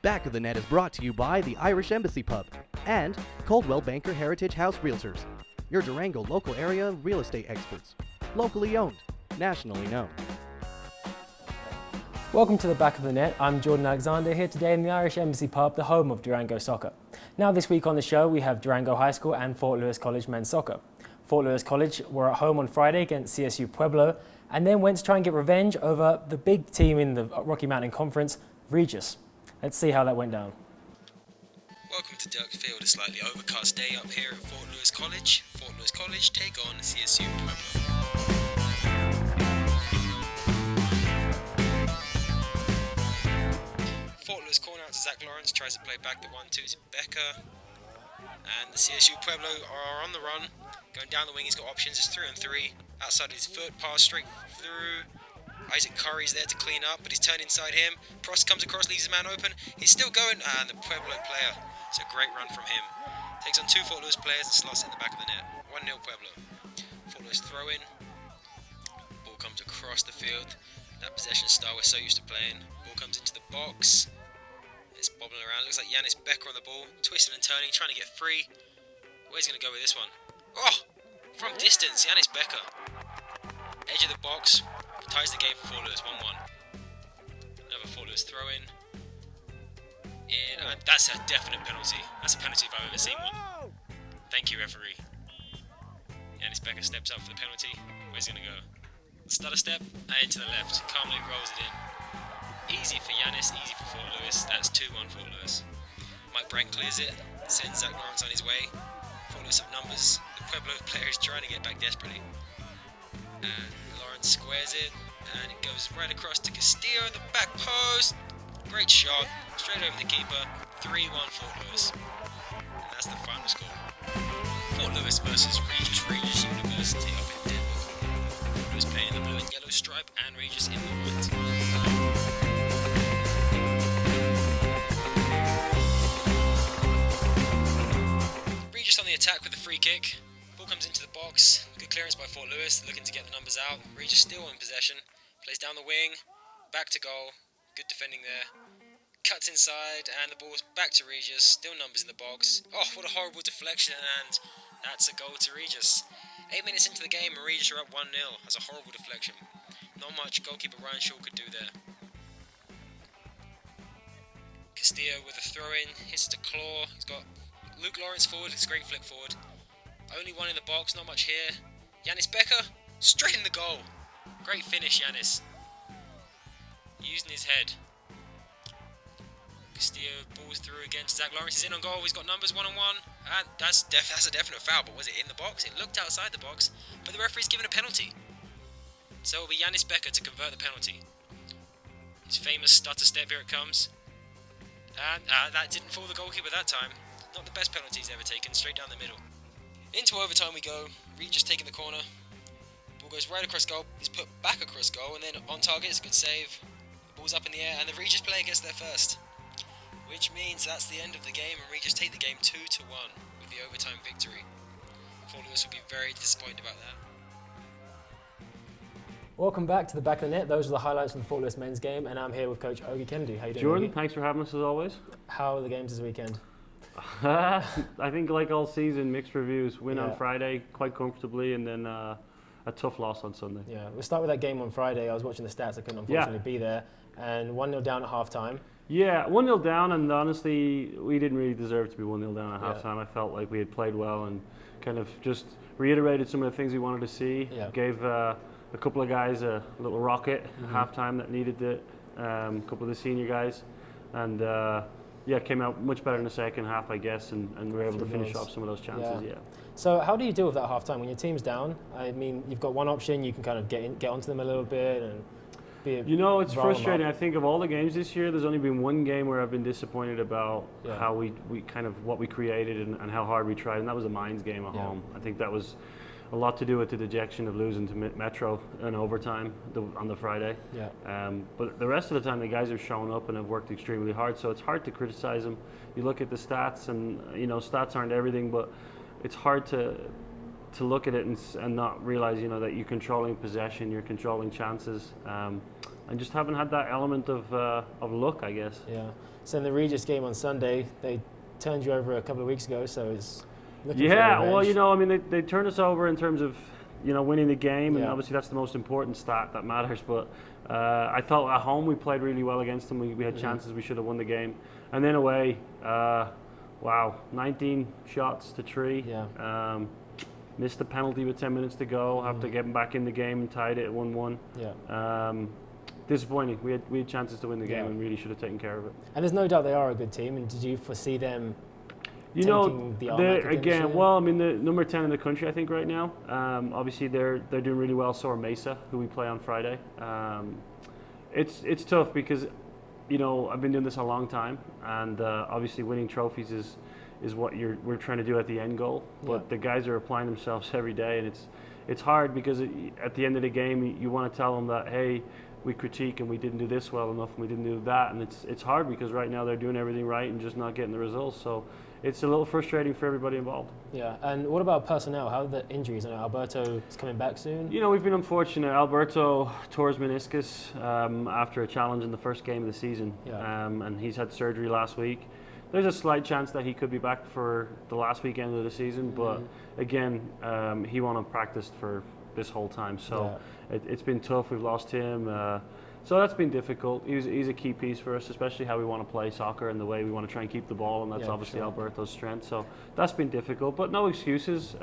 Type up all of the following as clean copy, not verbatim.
Back of the Net is brought to you by the Irish Embassy Pub and Coldwell Banker Heritage House Realtors, your Durango local area real estate experts. Locally owned, nationally known. Welcome to the Back of the Net. I'm Jordan Alexander here today in the Irish Embassy Pub, the home of Durango soccer. Now this week on the show we have Durango High School and Fort Lewis College men's soccer. Fort Lewis College were at home on Friday against CSU Pueblo and then went to try and get revenge over the big team in the Rocky Mountain Conference, REYES. Let's see how that went down. Welcome to Dirk Field, a slightly overcast day up here at Fort Lewis College. Fort Lewis College take on CSU Pueblo. Fort Lewis corner out to Zach Lawrence, tries to play back the 1-2 to Becker. And the CSU Pueblo are on the run. Going down the wing, he's got options, it's 3-on-3. Outside of his foot, pass straight through. Isaac Curry's there to clean up, but he's turned inside him. Prost comes across, leaves his man open. He's still going, and the Pueblo player. It's a great run from him. Takes on two Fort Lewis players and slots it in the back of the net. 1-0 Pueblo. Fort Lewis throw in. Ball comes across the field. That possession style we're so used to playing. Ball comes into the box. It's bobbling around. Looks like Yanis Becker on the ball. Twisting and turning, trying to get free. Where's he going to go with this one? Oh! From distance, Yanis Becker. Edge of the box. Ties the game for Fort Lewis, 1-1. Another Fort Lewis throw in. And that's a definite penalty. That's a penalty if I've ever seen one. Thank you, referee. Yanis Becker steps up for the penalty. Where's he going to go? Stutter step and to the left. Calmly rolls it in. Easy for Yanis, easy for Fort Lewis. That's 2-1 Fort Lewis. Mike Brand clears it. Sends Zach Lawrence on his way. Fort Lewis have numbers. The Pueblo player is trying to get back desperately. And Lawrence squares it, and it goes right across to Castillo at the back post. Great shot, straight over the keeper. 3-1 Fort Lewis. And that's the final score. Fort Lewis versus Rangers University up in Denver. Fort Lewis playing the blue and yellow stripe, and Rangers in the white. Rangers on the attack with a free kick. Ball comes into the box. Good clearance by Fort Lewis, looking to get the numbers out. Regis still in possession. Plays down the wing. Back to goal. Good defending there. Cuts inside, and the ball's back to Regis. Still numbers in the box. Oh, what a horrible deflection, and that's a goal to Regis. 8 minutes into the game, and Regis are up 1-0. That's a horrible deflection. Not much goalkeeper Ryan Shaw could do there. Castillo with a throw-in. Hits it to Claw. He's got Luke Lawrence forward. It's a great flick forward. Only one in the box, not much here. Yanis Becker, straight in the goal. Great finish, Yanis. Using his head. Castillo balls through again. Zach Lawrence is in on goal. He's got numbers 1-on-1. And that's a definite foul, but was it in the box? It looked outside the box, but the referee's given a penalty. So it'll be Yanis Becker to convert the penalty. His famous stutter step, here it comes. And that didn't fool the goalkeeper that time. Not the best penalty he's ever taken, straight down the middle. Into overtime we go. Regis taking the corner. Ball goes right across goal. It's put back across goal, and then on target. It's a good save. The ball's up in the air, and the Regis player gets there first. Which means that's the end of the game, and Regis take the game 2-1 with the overtime victory. Fort Lewis will be very disappointed about that. Welcome back to the Back of the Net. Those are the highlights from the Fort Lewis men's game, and I'm here with Coach Ogie Kennedy. How you doing, Jordan, Ogie? thanks for having us as always. How are the games this weekend? I think like all season, mixed reviews. Win Yeah. on Friday quite comfortably, and then a tough loss on Sunday. Yeah, we'll start with that game on Friday. I was watching the stats. I couldn't unfortunately be there. And 1-0 down at half-time. Yeah, 1-0 down, and honestly, we didn't really deserve to be 1-0 down at Yeah. halftime. I felt like we had played well and kind of just reiterated some of the things we wanted to see. Yeah. Gave a couple of guys a little rocket at halftime that needed it, a couple of the senior guys. And came out much better in the second half, I guess, and we were able to finish off some of those chances. Yeah. So how do you deal with that half-time when your team's down? I mean, you've got one option. You can kind of get onto them a little bit and be. It's frustrating. I think of all the games this year, there's only been one game where I've been disappointed about how we kind of what we created and how hard we tried, and that was the Mines game at home. I think that was a lot to do with the dejection of losing to Metro in overtime on the Friday. Yeah. But the rest of the time, the guys have shown up and have worked extremely hard. So it's hard to criticize them. You look at the stats, and stats aren't everything, but it's hard to look at it and not realize that you're controlling possession, you're controlling chances. and just haven't had that element of luck, I guess. Yeah. So in the Regis game on Sunday, they turned you over a couple of weeks ago, so it's looking for Yeah, revenge. well, you know, I mean, they turned us over in terms of, you know, winning the game, and Yeah. obviously that's the most important stat that matters. But I thought at home we played really well against them. We had chances. We should have won the game. And then away, wow, 19 shots to 3. Yeah. Missed the penalty with 10 minutes to go. After getting back in the game and tied it at 1-1. Yeah. Disappointing. We had chances to win the game Yeah. and really should have taken care of it. And there's no doubt they are a good team. And did you foresee them You taking know, the they're, Armac again, well, I mean, they're number 10 in the country, I think, right now. Obviously, they're doing really well. So are Mesa, who we play on Friday. It's tough because, you know, I've been doing this a long time, and obviously winning trophies is what we're trying to do at the end goal. But the guys are applying themselves every day, and it's hard because at the end of the game, you want to tell them that, hey, we critique and we didn't do this well enough and we didn't do that, and it's hard because right now they're doing everything right and just not getting the results. So it's a little frustrating for everybody involved. Yeah, and what about personnel? How are the injuries? I know Alberto is coming back soon. You know, we've been unfortunate. Alberto tore his meniscus after a challenge in the first game of the season, and he's had surgery last week. There's a slight chance that he could be back for the last weekend of the season, but again, he won't have practiced for this whole time. So it's been tough. We've lost him. So that's been difficult. He's a key piece for us, especially how we want to play soccer and the way we want to try and keep the ball, and that's obviously Alberto's strength. So that's been difficult, but no excuses.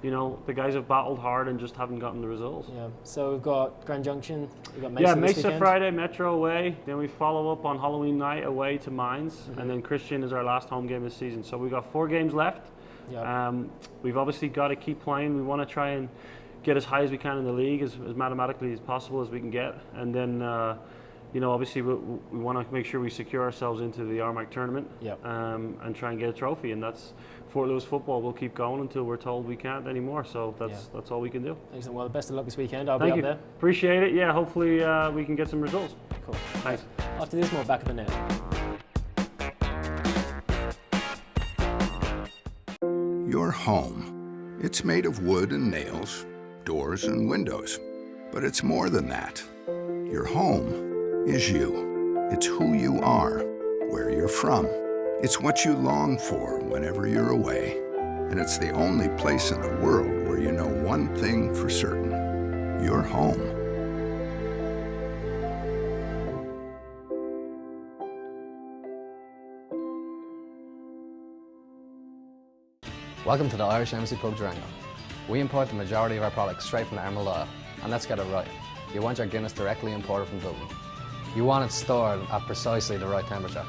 You know, the guys have battled hard and just haven't gotten the results. Yeah. So we've got Grand Junction. We've got Mesa this Mesa weekend. Friday, Metro away. Then we follow up on Halloween night away to Mines, and then Christian is our last home game this season. So we've got 4 games left. Yeah. We've obviously got to keep playing. We want to try and get as high as we can in the league, as mathematically as possible as we can get, and then you know, obviously we want to make sure we secure ourselves into the Armac tournament, and try and get a trophy. And that's Fort Lewis football. We'll keep going until we're told we can't anymore. So that's all we can do. Excellent. Well, best of luck this weekend. I'll Thank be you. up there. Appreciate it. Yeah, hopefully we can get some results. Cool. Thanks. After this, more back of the net. Your home. It's made of wood and nails, doors and windows. But it's more than that. Your home is you. It's who you are, where you're from. It's what you long for whenever you're away. And it's the only place in the world where you know one thing for certain. You're home. Welcome to the Irish Embassy Pub Durango. We import the majority of our products straight from the Emerald Isle, and let's get it right. You want your Guinness directly imported from Dublin. You want it stored at precisely the right temperature.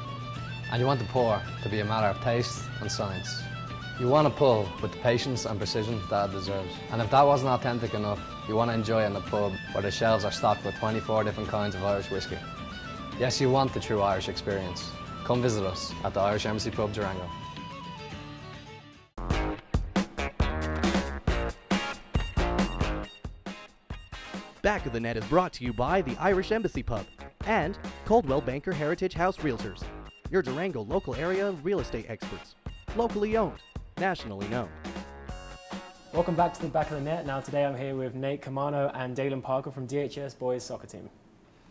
And you want the pour to be a matter of taste and science. You want to pull with the patience and precision that it deserves. And if that wasn't authentic enough, you want to enjoy it in a pub where the shelves are stocked with 24 different kinds of Irish whiskey. Yes, you want the true Irish experience. Come visit us at the Irish Embassy Pub Durango. Back of the Net is brought to you by the Irish Embassy Pub and Coldwell Banker Heritage House Realtors, your Durango local area real estate experts. Locally owned, nationally known. Welcome back to the back of the net. Now today I'm here with Nate Camano and Dalen Parker from DHS Boys Soccer Team.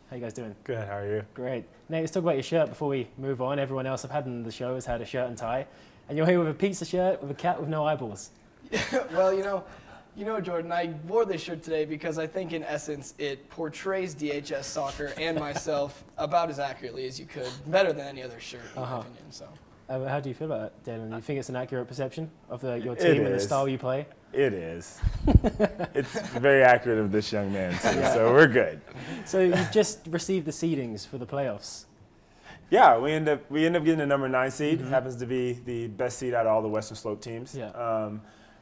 How you guys doing? Good, how are you? Great. Nate, let's talk about your shirt before we move on. Everyone else I've had in the show has had a shirt and tie. And you're here with a pizza shirt with a cat with no eyeballs. Well, you know, Jordan, I wore this shirt today because I think in essence it portrays DHS soccer and myself about as accurately as you could, better than any other shirt in my opinion. So. How do you feel about it, Dalen? Do you think it's an accurate perception of your team and the style you play? It is. It's very accurate of this young man, too, so we're good. So you've just received the seedings for the playoffs. Yeah, we end up getting the number 9 seed. Happens to be the best seed out of all the Western Slope teams. Yeah.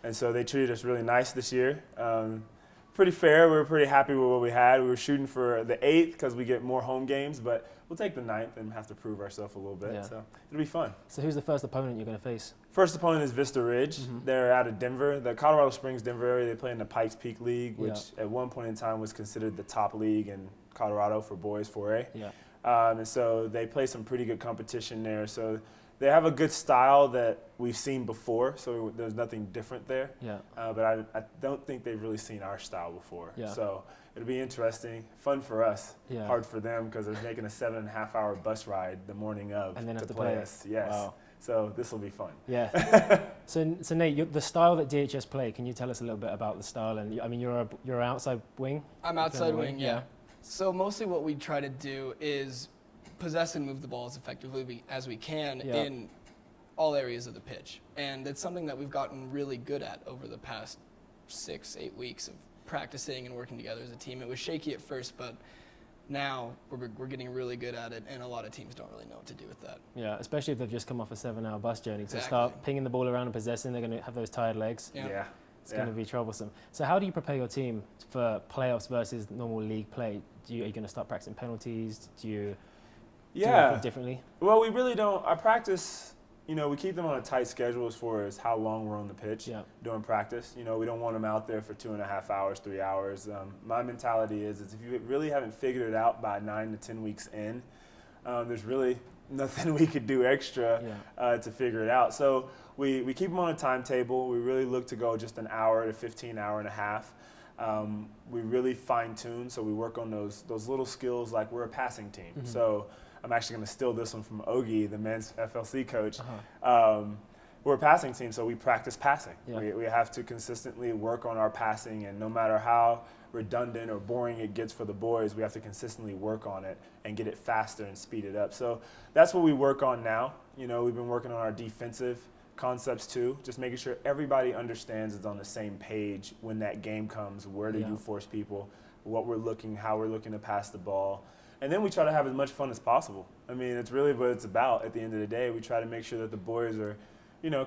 And so they treated us really nice this year. Pretty fair. We were pretty happy with what we had. We were shooting for the 8th because we get more home games, but we'll take the 9th and have to prove ourselves a little bit. Yeah. So it'll be fun. So who's the first opponent you're going to face? First opponent is Vista Ridge. They're out of Denver, the Colorado Springs, Denver area. They play in the Pikes Peak League, which at one point in time was considered the top league in Colorado for boys 4A. Yeah. And so they play some pretty good competition there. So they have a good style that we've seen before, so there's nothing different there. Yeah. But I don't think they've really seen our style before. Yeah. So it'll be interesting, fun for us, Yeah. hard for them because they're making a 7.5-hour bus ride the morning of And then to have to play play. us. Yes. Wow. So this will be fun. Yeah. So Nate, the style that DHS play, can you tell us a little bit about the style? And I mean, you're an outside wing. I'm outside wing, Yeah. So mostly what we try to do is possess and move the ball as effectively as we can Yeah. in all areas of the pitch. And it's something that we've gotten really good at over the past 6-8 weeks of practicing and working together as a team. It was shaky at first, but now we're getting really good at it, and a lot of teams don't really know what to do with that. Yeah, especially if they've just come off a 7-hour bus journey. To Exactly. start pinging the ball around and possessing, they're going to have those tired legs. Yeah. It's going to be troublesome. So how do you prepare your team for playoffs versus normal league play? Are you going to start practicing penalties? Do you do anything differently? Well, we really don't. Our practice, we keep them on a tight schedule as far as how long we're on the pitch during practice. We don't want them out there for 2.5 hours, 3 hours. My mentality is if you really haven't figured it out by 9 to 10 weeks in, there's really nothing we could do extra to figure it out. So we keep them on a timetable. We really look to go just an hour to 15 hour and a half. We really fine tune, so we work on those little skills like we're a passing team. Mm-hmm. So I'm actually going to steal this one from Ogie, the men's FLC coach. We're a passing team, so we practice passing. Yeah. We have to consistently work on our passing, and no matter how redundant or boring it gets for the boys, we have to consistently work on it and get it faster and speed it up. So that's what we work on now. We've been working on our defensive concepts too, just making sure everybody understands it's on the same page when that game comes. Where do you force people, how we're looking to pass the ball. And then we try to have as much fun as possible. I mean, it's really what it's about at the end of the day. We try to make sure that the boys are,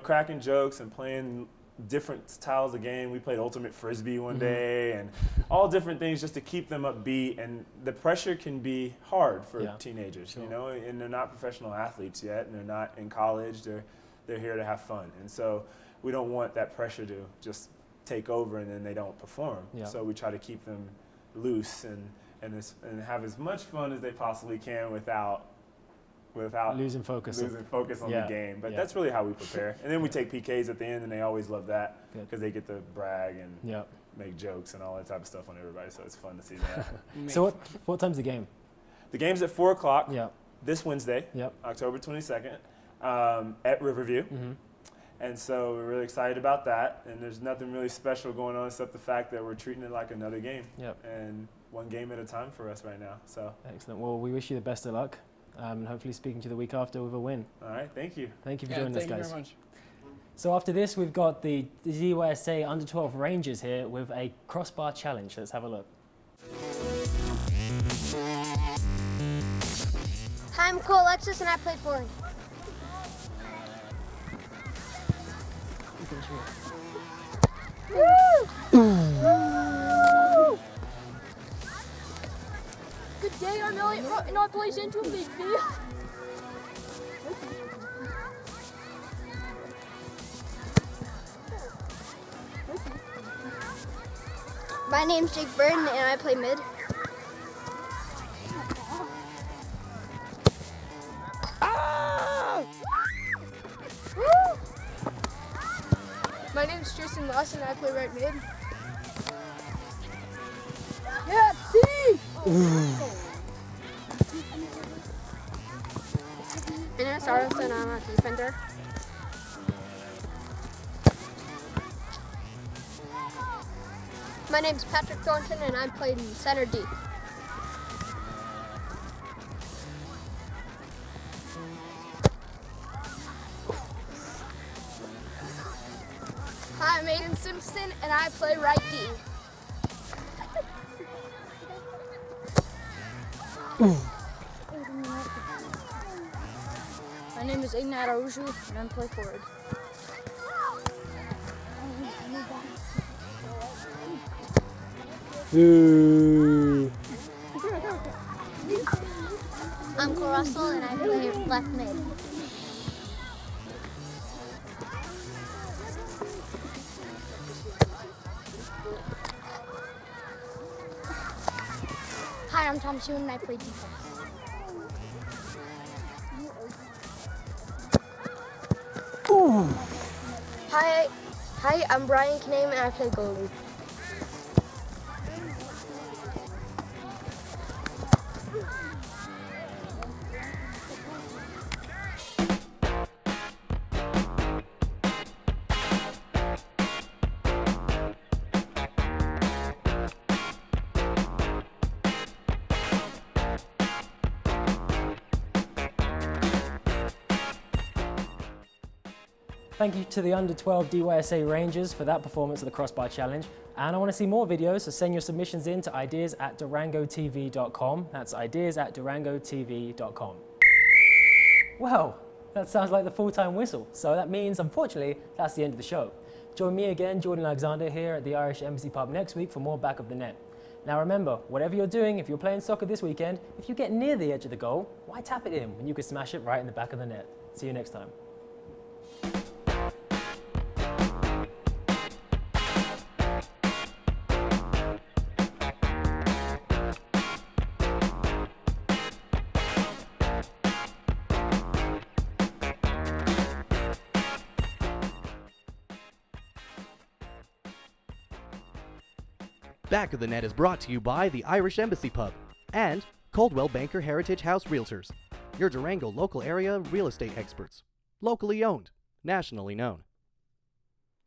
cracking jokes and playing different styles of game. We played ultimate frisbee one day and all different things just to keep them upbeat. And the pressure can be hard for teenagers, and they're not professional athletes yet, and they're not in college. They're here to have fun. And so we don't want that pressure to just take over and then they don't perform. Yeah. So we try to keep them loose and have as much fun as they possibly can without losing focus on the game. But that's really how we prepare. And then we take PKs at the end, and they always love that because they get to brag and make jokes and all that type of stuff on everybody. So it's fun to see that. So what time's the game? The game's at 4 o'clock this Wednesday, Yep. October 22nd, at Riverview. Mm-hmm. And so we're really excited about that. And there's nothing really special going on except the fact that we're treating it like another game. Yep. And one game at a time for us right now. So excellent. Well, we wish you the best of luck. And hopefully speaking to you the week after with a win. All right, thank you. Thank you for joining us, guys. Thank you very much. So after this, we've got the DYSA Under-12 Rangers here with a crossbar challenge. Let's have a look. Hi, I'm ALEXUS and I play forward. Good day, I'm Elliot, and I plays into a big field. My name's Jake Burton and I play mid. My name's Tristan and I play right mid. Yeah, see! And it's ARLISON, I'm a defender. My name's Patrick Thornton and I played in center D. Hi, I'm AIDEN SIMPSON and I play right D. My name is ARAUJO and I play forward. I'm Russell and I play left mid. Hi, I'm Tom Schumann and I play defense. Hi, I'm Brian Kname and I play goalie. Thank you to the Under-12 DYSA Rangers for that performance of the crossbar challenge. And I want to see more videos, so send your submissions in to ideas@durangotv.com. That's ideas@durangotv.com. Well, that sounds like the full-time whistle. So that means, unfortunately, that's the end of the show. Join me again, Jordan Alexander, here at the Irish Embassy Pub next week for more Back of the Net. Now remember, whatever you're doing, if you're playing soccer this weekend, if you get near the edge of the goal, why tap it in when you could smash it right in the back of the net? See you next time. Back of the Net is brought to you by the Irish Embassy Pub and Coldwell Banker Heritage House Realtors, your Durango local area real estate experts. Locally owned, nationally known.